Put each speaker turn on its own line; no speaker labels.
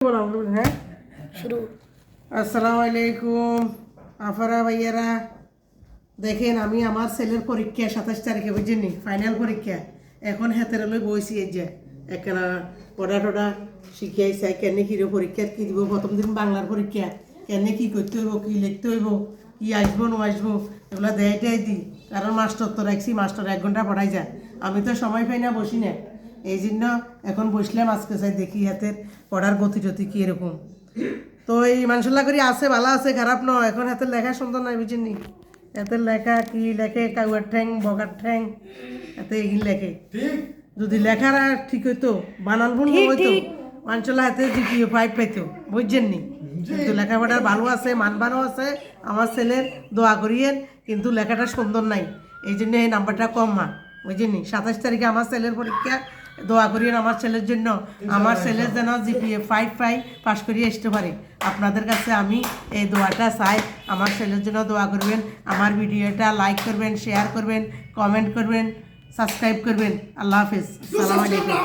হ্যাঁ শুরু। আসসালামু আলাইকুম আফারা ভাইয়ারা। দেখেন আমি আমার ছেলের পরীক্ষা 27 তারিখে বুঝছেন ফাইনাল পরীক্ষা। এখন হাতের লই বইছি এই যে একখানা পড়া টড়া শিখিয়াইছে কেনে কি পরীক্ষা কি দিব। প্রথম দিন বাংলার পরীক্ষা কেনে কি করতে হইব, কি লিখতে হইব, কি আসবো নো আসবো এগুলো দেয়টাই দিই। কারণ মাস্টার তো রাখছি, মাস্টার 1 ঘন্টা পড়াই যায়, আমি তো সময় পাই না, বসি না। এই জন্য এখন বসলাম, আজকে চাই দেখি হাতের পড়ার গতি টতি কি এরকম। তো এই মানসুল্লাহ করি আছে, ভালো আছে, খারাপ নয়। এখন হাতের লেখা সুন্দর নয় বুঝিনি, হাতের লেখা কি লেখে, কাউয়ার ঠ্যাং বগার ঠ্যাং এতে এগিন লেখে। যদি লেখারা ঠিক হইতো, বানান ভুল হইতো, মানসুল্লাহ হাতে জিপিও 5 পাইতো বুঝছেন নি। কিন্তু লেখাপড়ার ভালো আছে, মান ভালো আছে আমার ছেলের, দোয়া করিয়েন। কিন্তু লেখাটা সুন্দর নাই, এই জন্য এই নাম্বারটা কম মা বুঝছেন নি। 27 তারিখে আমার ছেলের পরীক্ষা, দোয়া করিয়েন আমার ছেলের জন্য। আমার ছেলের যেন জিপিএ 5 পাই, পাশ করিয়ে আসতে পারে। আপনাদের কাছে আমি এই দোয়াটা চাই, আমার ছেলের জন্য দোয়া করবেন। আমার ভিডিওটা লাইক করবেন, শেয়ার করবেন, কমেন্ট করবেন, সাবস্ক্রাইব করবেন। আল্লাহ হাফেজ, আসসালামু আলাইকুম।